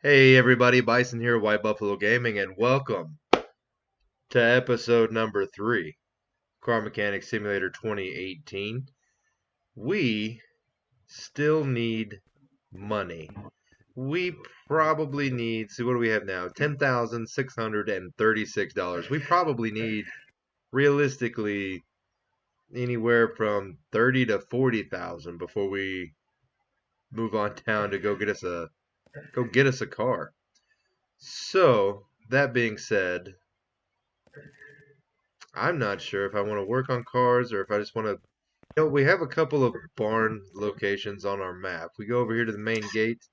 Hey everybody, Bison here, White Buffalo Gaming, and welcome to episode number 3, Car Mechanic Simulator 2018. We still need money. We probably need, see what do we have now? $10,636. We probably need, realistically, anywhere from 30 to 40,000 before we move on down to go get us a car. So, that being said, I'm not sure if I want to work on cars or if I just want to. We have a couple of barn locations on our map. We go over here to the main gate,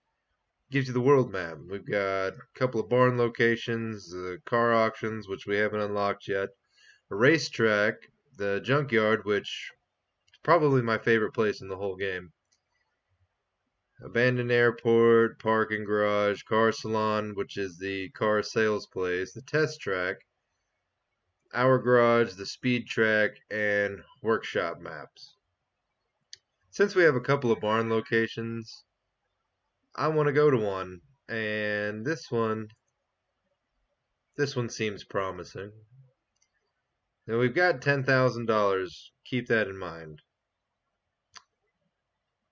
gives you the world map. We've got a couple of barn locations, car auctions, which we haven't unlocked yet, a racetrack, the junkyard, which is probably my favorite place in the whole game, abandoned airport, parking garage, car salon, which is the car sales place, the test track, our garage, the speed track, and workshop maps. Since we have a couple of barn locations, I want to go to one, and this one seems promising. Now we've got $10,000. Keep that in mind.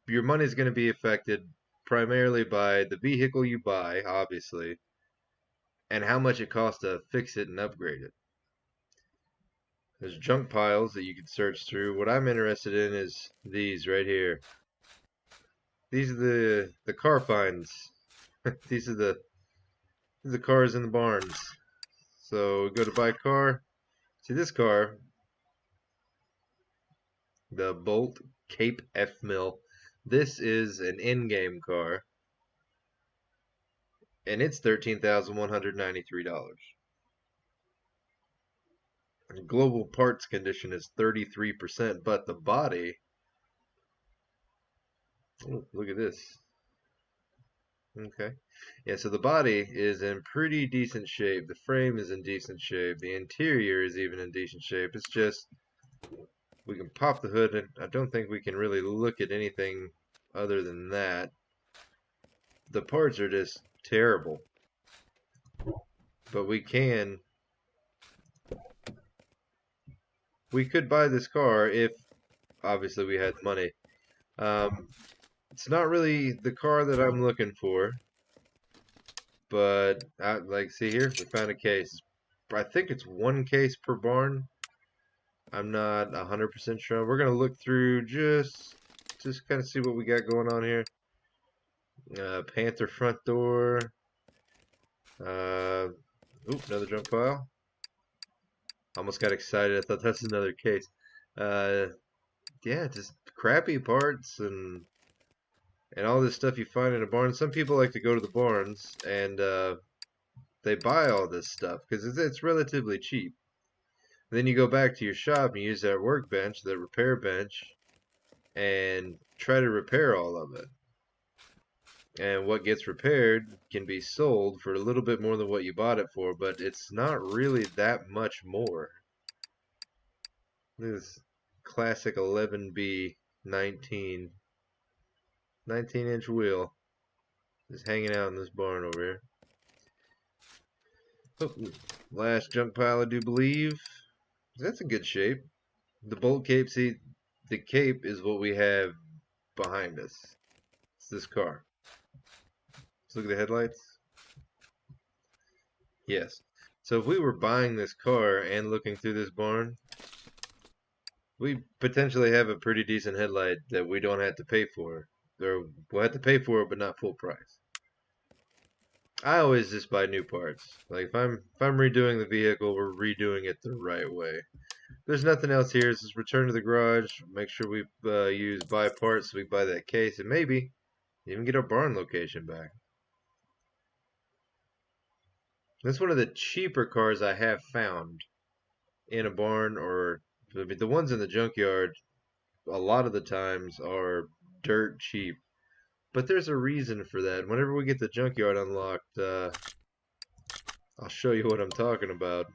Your money's going to be affected primarily by the vehicle you buy, obviously, and how much it costs to fix it and upgrade it. There's junk piles that you can search through. What I'm interested in is these right here. These are the car finds. These are the cars in the barns. So we go to buy a car. See this car, the Bolt Cape F Mill. This is an in-game car, and it's $13,193. Global parts condition is 33%, but the body, oh, look at this. Okay. Yeah, so the body is in pretty decent shape. The frame is in decent shape. The interior is even in decent shape. It's just, we can pop the hood, and I don't think we can really look at anything other than that. The parts are just terrible. But we could buy this car if, obviously, we had money. It's not really the car that I'm looking for, but like, see here, we found a case. I think it's one case per barn. I'm not 100% sure. We're gonna look through just kind of see what we got going on here. Panther front door. Another junk pile. Almost got excited. I thought that's another case. Yeah, just crappy parts and all this stuff you find in a barn. Some people like to go to the barns and they buy all this stuff because it's relatively cheap. Then you go back to your shop and use that workbench, the repair bench, and try to repair all of it. And what gets repaired can be sold for a little bit more than what you bought it for, but it's not really that much more. This classic 11B 19 19-inch wheel just hanging out in this barn over here. Oh, last junk pile, I do believe. That's in good shape. The bolt cape, see, the cape is what we have behind us. It's this car. Let's look at the headlights. Yes. So if we were buying this car and looking through this barn, we potentially have a pretty decent headlight that we don't have to pay for. Or we'll have to pay for it, but not full price. I always just buy new parts. Like if I'm redoing the vehicle, we're redoing it the right way. There's nothing else here. It's just return to the garage. Make sure we use buy parts. So we buy that case and maybe even get our barn location back. That's one of the cheaper cars I have found in a barn, or the ones in the junkyard. A lot of the times are dirt cheap. But there's a reason for that. Whenever we get the junkyard unlocked, I'll show you what I'm talking about.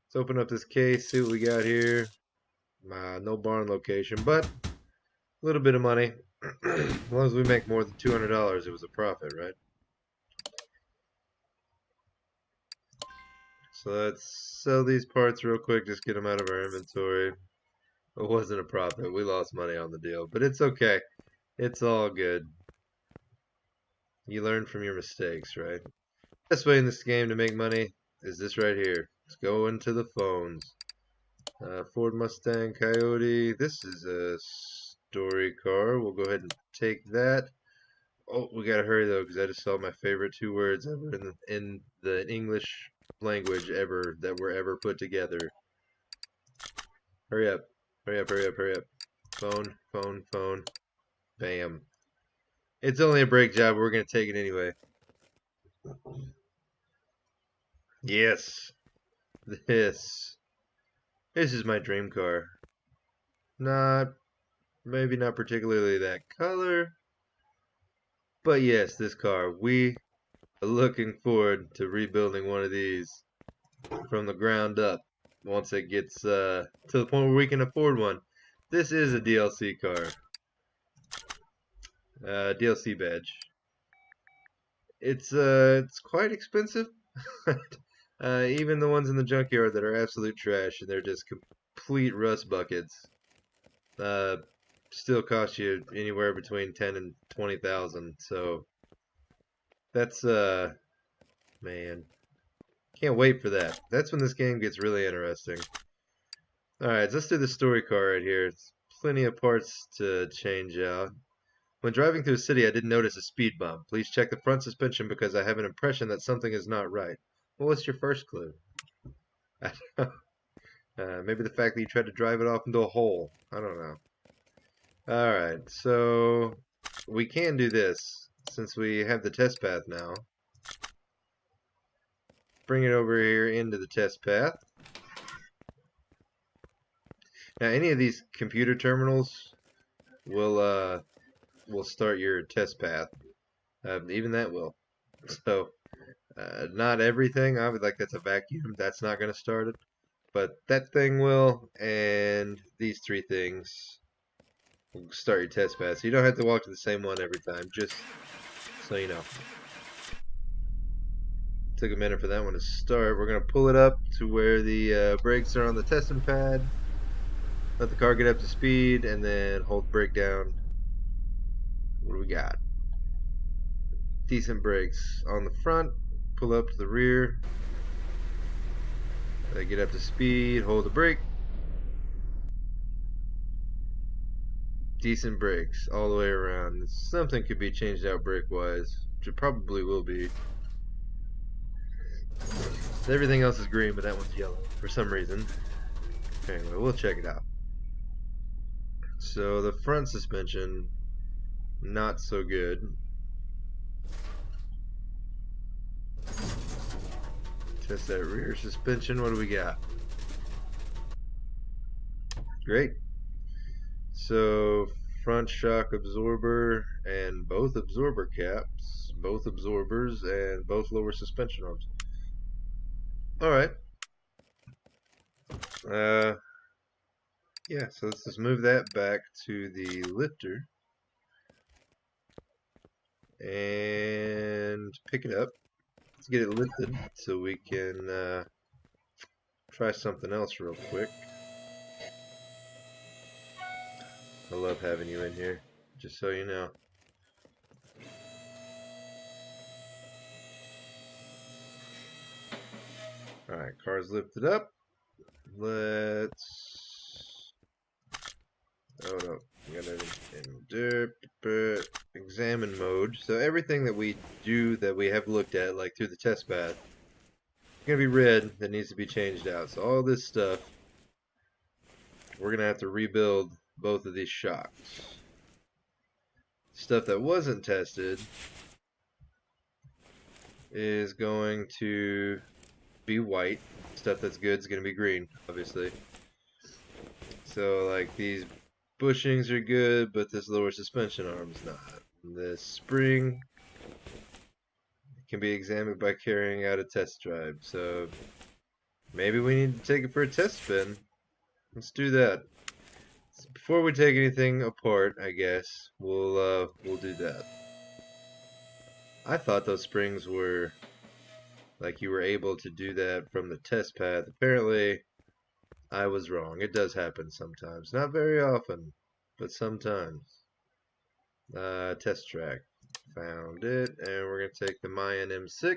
Let's open up this case, see what we got here. No barn location, but a little bit of money. As long as we make more than $200, it was a profit, right? So let's sell these parts real quick, just get them out of our inventory. It wasn't a profit. We lost money on the deal, but it's okay. It's all good. You learn from your mistakes, right? Best way in this game to make money is this right here. Let's go into the phones. Ford Mustang Coyote. This is a story car. We'll go ahead and take that. Oh, we gotta hurry though, because I just saw my favorite 2 words ever in the English language ever that were ever put together. Hurry up. Hurry up, hurry up, hurry up. Phone, phone, phone. Bam. It's only a brake job. We're going to take it anyway. Yes. This. This is my dream car. Maybe not particularly that color. But yes, this car. We are looking forward to rebuilding one of these from the ground up once it gets to the point where we can afford one. This is a DLC car. DLC badge. It's quite expensive. Even the ones in the junkyard that are absolute trash and they're just complete rust buckets, uh, still cost you anywhere between 10 and 20,000. So that's man, can't wait for that. That's when this game gets really interesting. All right, let's do the story car right here. It's plenty of parts to change out. When driving through the city, I didn't notice a speed bump. Please check the front suspension because I have an impression that something is not right. Well, what's your first clue? Maybe the fact that you tried to drive it off into a hole. I don't know. Alright, so we can do this since we have the test path now. Bring it over here into the test path. Now, any of these computer terminals will start your test path. Even that will. So, not everything. I would like that's a vacuum. That's not going to start it. But that thing will, and these 3 things will start your test path. So you don't have to walk to the same one every time, just so you know. Took a minute for that one to start. We're going to pull it up to where the brakes are on the testing pad. Let the car get up to speed, and then hold brake down. What do we got? Decent brakes on the front. Pull up to the rear. Get up to speed, hold the brake. Decent brakes all the way around. Something could be changed out brake wise, which it probably will be. Everything else is green, but that one's yellow for some reason. Anyway, we'll check it out. So the front suspension, not so good. Test that rear suspension. What do we got? Great. So front shock absorber and both absorber caps, both absorbers, and both lower suspension arms. Alright. Yeah, so let's just move that back to the lifter and pick it up. Let's get it lifted so we can try something else real quick. I love having you in here, just so you know. Alright, car's lifted up. Let's... Oh no, we got it in examine mode. So everything that we do that we have looked at, like through the test path, is going to be red that needs to be changed out. So all this stuff, we're going to have to rebuild both of these shocks. Stuff that wasn't tested is going to be white. Stuff that's good is going to be green, obviously. So like these bushings are good, but this lower suspension arm's not. This spring can be examined by carrying out a test drive. So maybe we need to take it for a test spin. Let's do that. Before we take anything apart, I guess we'll do that. I thought those springs were like you were able to do that from the test path. Apparently, I was wrong. It does happen sometimes. Not very often, but sometimes. Test track. Found it, and we're gonna take the Mayan M6.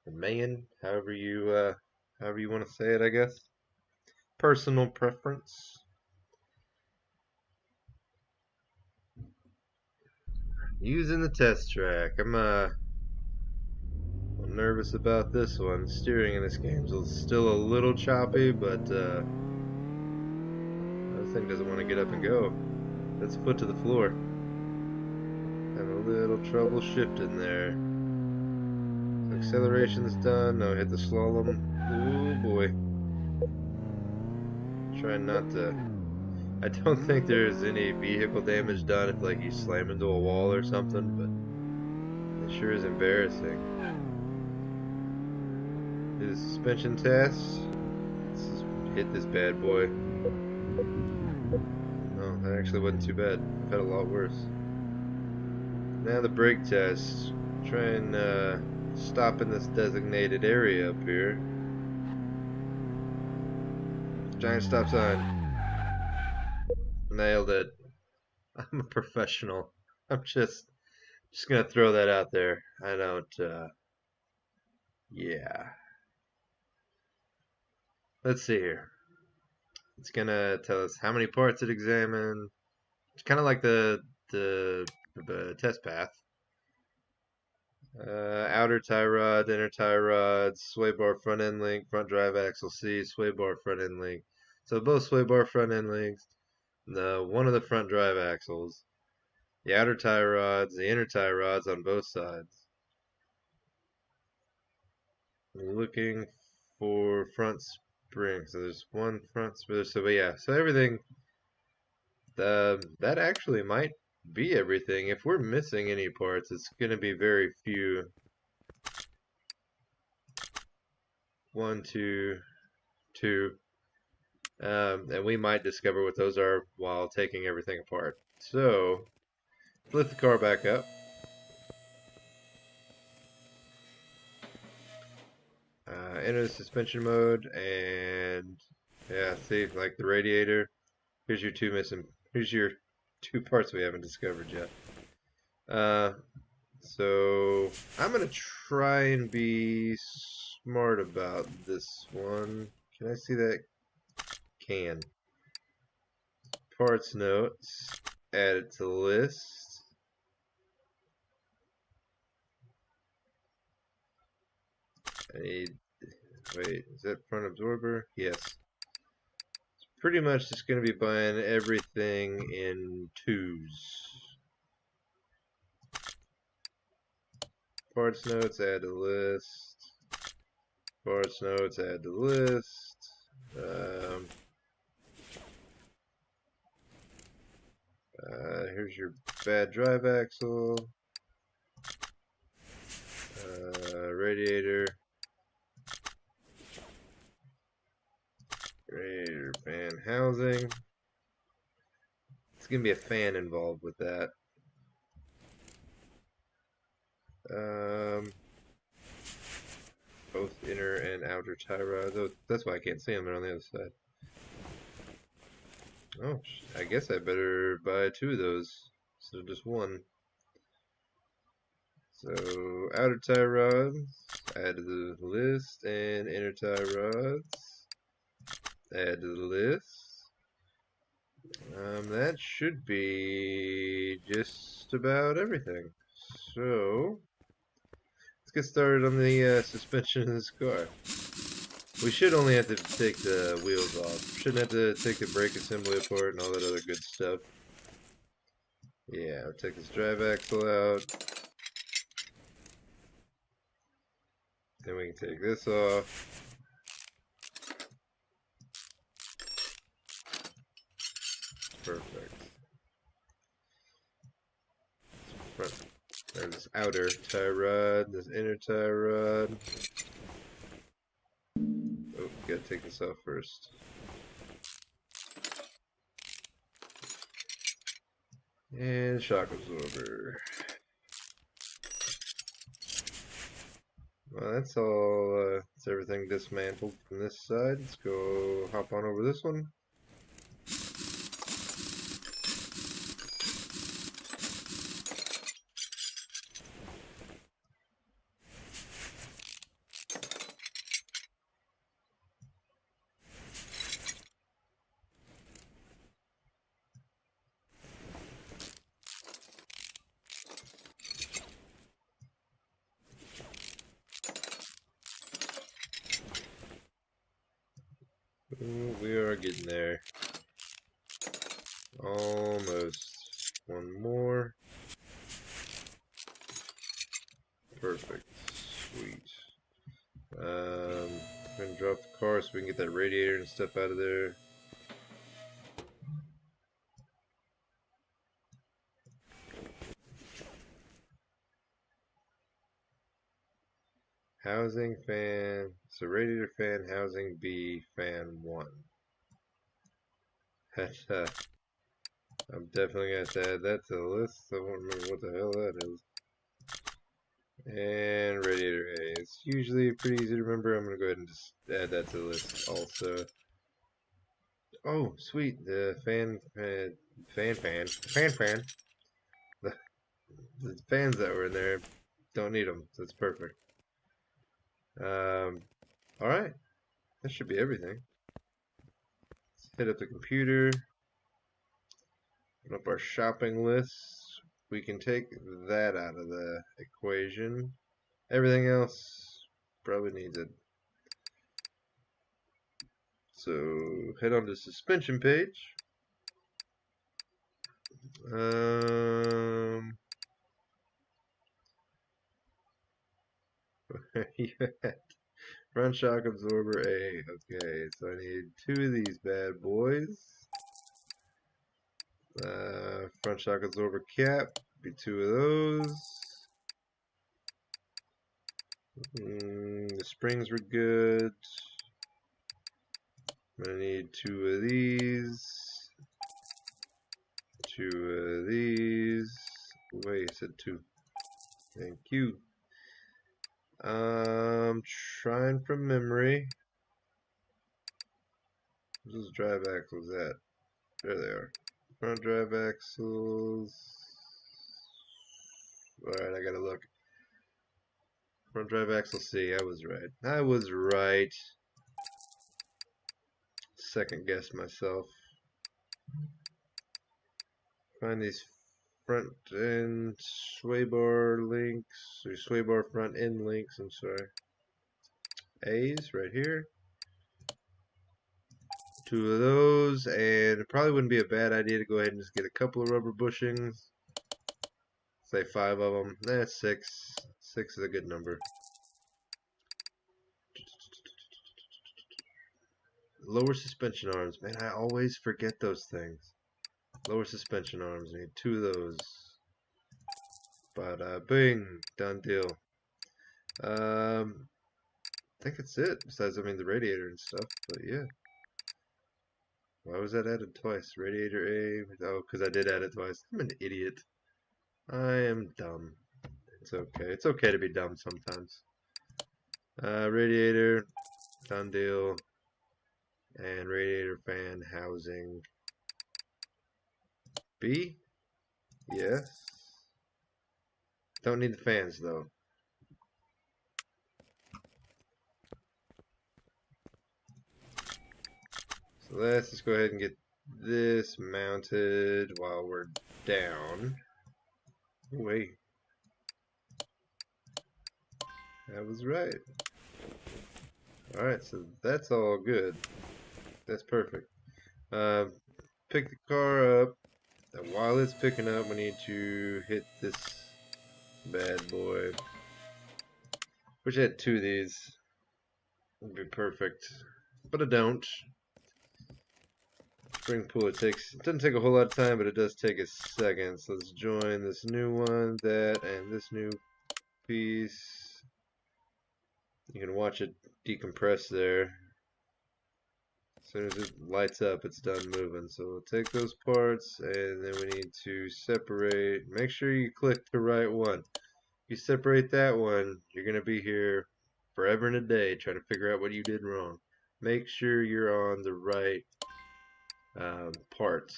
The Mayan, however you want to say it, I guess. Personal preference. Using the test track. I'm nervous about this one. Steering in this game is still a little choppy, but this thing doesn't want to get up and go. Let's foot to the floor. Having a little trouble shifting there. So acceleration's done. Now hit the slalom. Oh boy. Trying not to. I don't think there's any vehicle damage done if like you slam into a wall or something, but it sure is embarrassing. Do the suspension test. Let's just hit this bad boy. No, that actually wasn't too bad. I've had a lot worse. Now the brake test. Try and stop in this designated area up here. Giant stop sign. Nailed it. I'm a professional. I'm just gonna throw that out there. I don't yeah. Let's see here. It's gonna tell us how many parts it examined. It's kind of like the test path. Outer tie rod, inner tie rod, sway bar front end link, front drive axle C, sway bar front end link. So both sway bar front end links, one of the front drive axles, the outer tie rods, the inner tie rods on both sides. Looking for front spring. So there's one front spring. So yeah, so everything. That actually might be everything. If we're missing any parts, it's going to be very few. 1, 2, 2. And we might discover what those are while taking everything apart. So, lift the car back up. Enter the suspension mode, and yeah, see, like the radiator. Here's your here's your 2 parts we haven't discovered yet. So I'm gonna try and be smart about this one. Can I see that? Can. Parts notes. Add it to the list. I need. Wait, is that front absorber? Yes. It's pretty much just gonna be buying everything in 2s. Parts notes, add to the list. Parts notes, add to the list. Here's your bad drive axle. Radiator. Radiator fan housing. It's going to be a fan involved with that. Both inner and outer tie rods. Oh, that's why I can't see them. They're on the other side. Oh, I guess I better buy 2 of those instead of just 1. So, outer tie rods, add to the list, and inner tie rods, add to the list. That should be just about everything. So, let's get started on the suspension of this car. We should only have to take the wheels off. Shouldn't have to take the brake assembly apart and all that other good stuff. Yeah, I'll take this drive axle out. Then we can take this off. Perfect. There's this outer tie rod, this inner tie rod. Oh, gotta take this off first. And shock absorber. Well, that's all. That's everything dismantled from this side. Let's go hop on over this one. Ooh, we are getting there. Almost. One more. Perfect. Sweet. Gonna drop the car so we can get that radiator and stuff out of there. Housing fan. So radiator fan, housing B, fan 1. I'm definitely gonna have to add that to the list. I won't remember what the hell that is. And radiator A. It's usually pretty easy to remember. I'm gonna go ahead and just add that to the list also. Oh, sweet. The fan. The fans that were in there, don't need them. So it's perfect. Alright. That should be everything. Let's hit up the computer. Open up our shopping list. We can take that out of the equation. Everything else probably needs it. So head on to suspension page. Front shock absorber A. Okay, so I need 2 of these bad boys. Front shock absorber cap. Be 2 of those. The springs were good. I'm gonna need 2 of these. 2 of these. Wait, I said 2. Thank you. Trying from memory. Where's those drive axles at? There they are. Front drive axles. Alright, I gotta look. Front drive axle C. I was right. I was right. Second guess myself. Find these front end sway bar links, or sway bar front end links, I'm sorry. A's right here. 2 of those, and it probably wouldn't be a bad idea to go ahead and just get a couple of rubber bushings. Say 5 of them. That's 6. 6 is a good number. Lower suspension arms. Man, I always forget those things. Lower suspension arms. I need 2 of those. Bada bing. Done deal. I think that's it. Besides, I mean, the radiator and stuff. But yeah. Why was that added twice? Radiator A. Oh, because I did add it twice. I'm an idiot. I am dumb. It's okay. It's okay to be dumb sometimes. Radiator. Done deal. And radiator fan housing B. Yes. Don't need the fans though. So let's just go ahead and get this mounted while we're down. Wait. I was right. Alright, so that's all good. That's perfect. Pick the car up. And while it's picking up, we need to hit this bad boy. Wish I had 2 of these. Would be perfect. But I don't. Spring pull, it doesn't take a whole lot of time, but it does take a second. So let's join this new one, that, and this new piece. You can watch it decompress there. soon as it lights up, it's done moving. So we'll take those parts, and then we need to separate. Make sure you click the right one. If you separate that one, you're going to be here forever and a day trying to figure out what you did wrong. Make sure you're on the right parts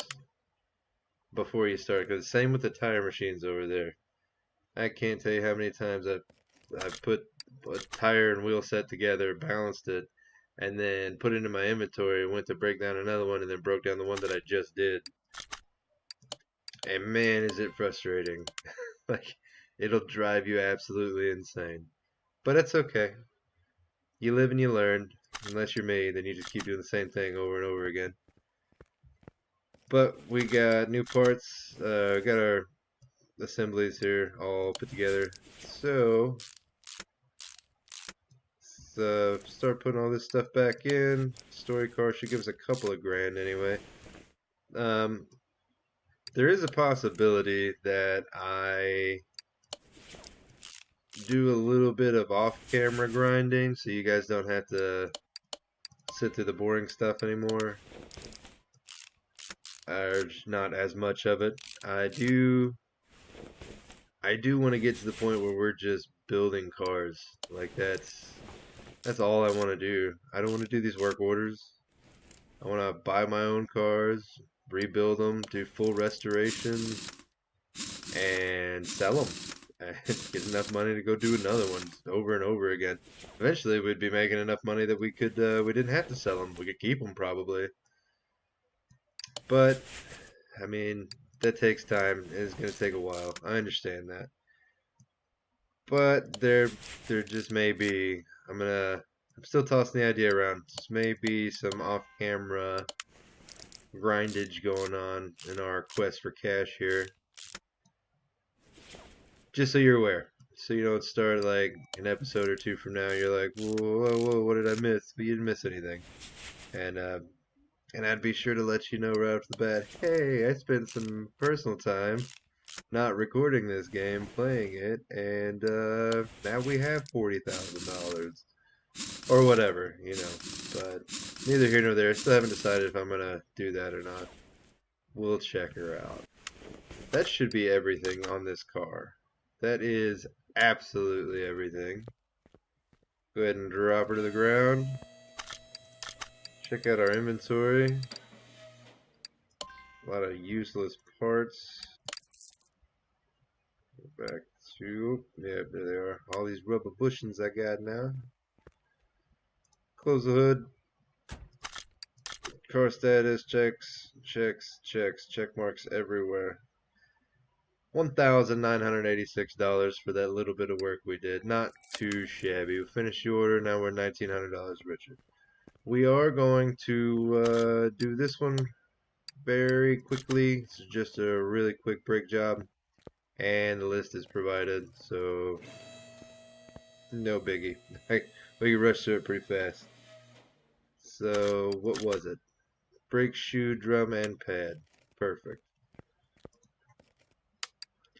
before you start. Because same with the tire machines over there. I can't tell you how many times I've put a tire and wheel set together, balanced it, and then put it into my inventory and went to break down another one and then broke down the one that I just did. And man, is it frustrating. Like, it'll drive you absolutely insane. But it's okay. You live and you learn. Unless you're me, then you just keep doing the same thing over and over again. But we got new parts. Got our assemblies here all put together. So start putting all this stuff back in. Story car should give us a couple of grand anyway. There is a possibility that I do a little bit of off-camera grinding, so you guys don't have to sit through the boring stuff anymore, or not as much of it. I do want to get to the point where we're just building cars. Like that's all I want to do. I don't want to do these work orders. I want to buy my own cars, rebuild them, do full restoration, and sell them. And get enough money to go do another one over and over again. Eventually, we'd be making enough money that we didn't have to sell them. We could keep them probably. But I mean, that takes time. It's gonna take a while. I understand that. But there just may be. I'm still tossing the idea around. Just maybe some off-camera grindage going on in our quest for cash here. Just so you're aware. So you don't start like an episode or two from now, you're like, whoa, what did I miss? But you didn't miss anything. And I'd be sure to let you know right off the bat, hey, I spent some personal time not recording this game, playing it, and now we have $40,000. Or whatever, you know. But neither here nor there. I still haven't decided if I'm going to do that or not. We'll check her out. That should be everything on this car. That is absolutely everything. Go ahead and drop her to the ground. Check out our inventory. A lot of useless parts. Go back to, yeah, there they are. All these rubber bushings I got now. Close the hood. Car status, checks, check marks everywhere. $1,986 for that little bit of work we did. Not too shabby. We finished the order, now we're $1,900 richer. We are going to do this one very quickly. It's just a really quick brake job. And the list is provided, so no biggie. We can rush through it pretty fast. So, what was it? Brake shoe, drum, and pad. Perfect.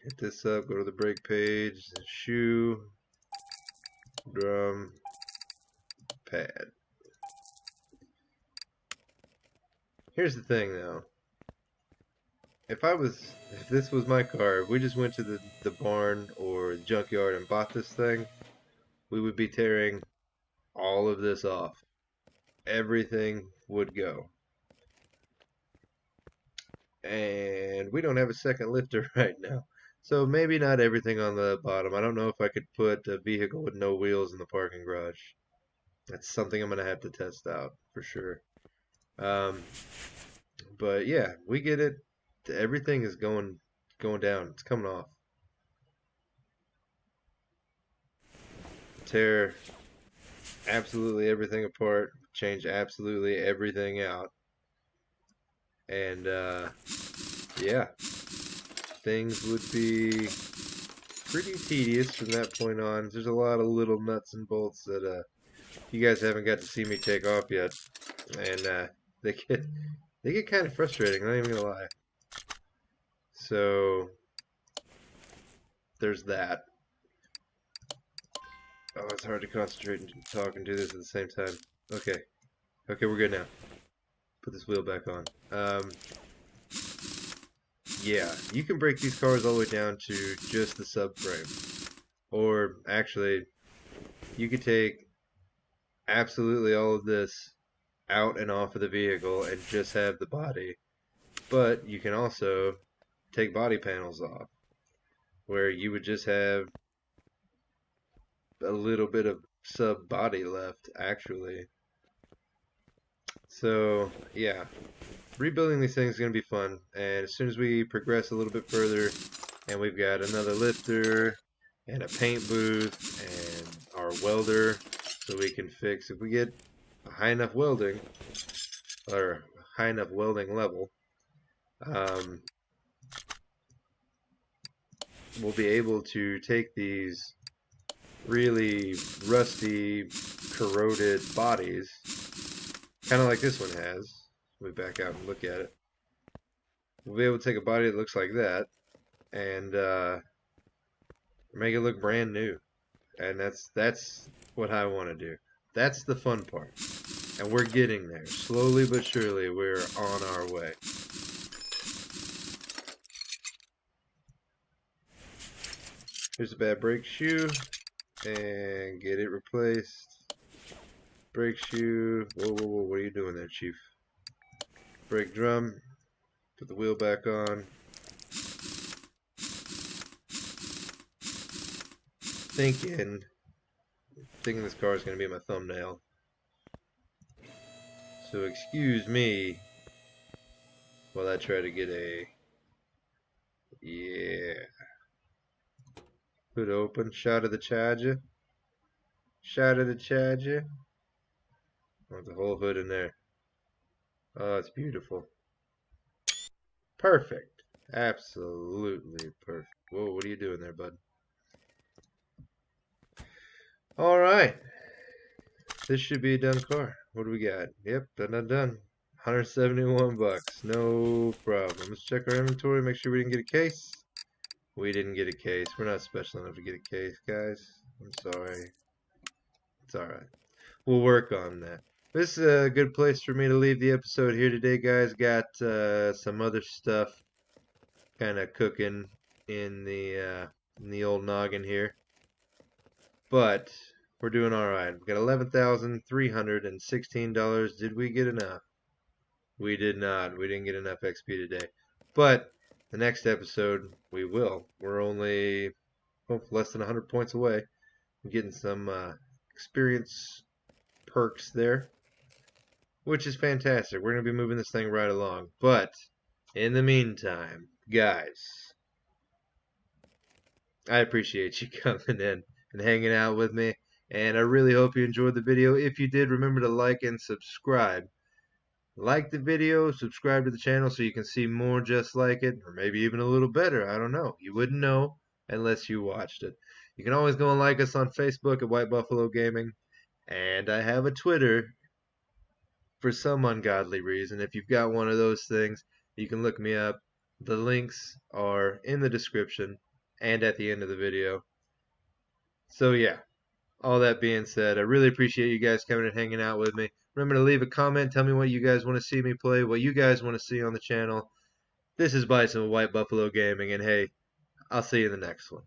Hit this up, go to the brake page, shoe, drum, pad. Here's the thing though. If this was my car, if we just went to the barn or the junkyard and bought this thing, we would be tearing all of this off. Everything would go. And we don't have a second lifter right now. So maybe not everything on the bottom. I don't know if I could put a vehicle with no wheels in the parking garage. That's something I'm going to have to test out for sure. But yeah, we get it. Everything is going down. It's coming off. Tear absolutely everything apart. Change absolutely everything out. And yeah, things would be pretty tedious from that point on. There's a lot of little nuts and bolts that you guys haven't got to see me take off yet, and they get kind of frustrating. I'm not even gonna lie. So there's that. Oh, it's hard to concentrate and talk and do this at the same time. Okay, we're good now. put this wheel back on. Yeah, you can break these cars all the way down to just the subframe. Or actually, you could take absolutely all of this out and off of the vehicle and just have the body. But you can also take body panels off, where you would just have a little bit of sub body left, actually. So, yeah, rebuilding these things is going to be fun. And as soon as we progress a little bit further, and we've got another lifter, and a paint booth, and our welder, so we can fix, if we get a high enough welding, or high enough welding level, we'll be able to take these really rusty, corroded bodies, kind of like this one has. Let me back out and look at it. We'll be able to take a body that looks like that and make it look brand new. And that's what I want to do. That's the fun part. And we're getting there. Slowly but surely, we're on our way. Here's a bad brake shoe. And get it replaced. Brake shoe. Whoa, whoa, whoa. What are you doing there, Chief? Brake drum. Put the wheel back on. Thinking this car is going to be my thumbnail. So excuse me while I try to get a... Yeah. Hood open. Shot of the Charger. Shot of the Charger. I want the whole hood in there. Oh, it's beautiful. Perfect. Absolutely perfect. Whoa, what are you doing there, bud? Alright. This should be a done car. What do we got? Yep, done. 171 bucks. No problem. Let's check our inventory, make sure we didn't get a case. We didn't get a case. We're not special enough to get a case, guys. I'm sorry. It's alright. We'll work on that. This is a good place for me to leave the episode here today, guys. Got some other stuff kind of cooking in the old noggin here. But we're doing alright. We got $11,316. Did we get enough? We did not. We didn't get enough XP today. But the next episode, we will. We're only less than 100 points away. I'm getting some experience perks there, which is fantastic. We're going to be moving this thing right along. But in the meantime, guys, I appreciate you coming in and hanging out with me. And I really hope you enjoyed the video. If you did, remember to like and subscribe. Like the video, subscribe to the channel so you can see more just like it, or maybe even a little better. I don't know. You wouldn't know unless you watched it. You can always go and like us on Facebook at White Buffalo Gaming. And I have a Twitter for some ungodly reason. If you've got one of those things, you can look me up. The links are in the description and at the end of the video. So yeah, all that being said, I really appreciate you guys coming and hanging out with me. Remember to leave a comment. Tell me what you guys want to see me play, what you guys want to see on the channel. This is Bison with White Buffalo Gaming, and hey, I'll see you in the next one.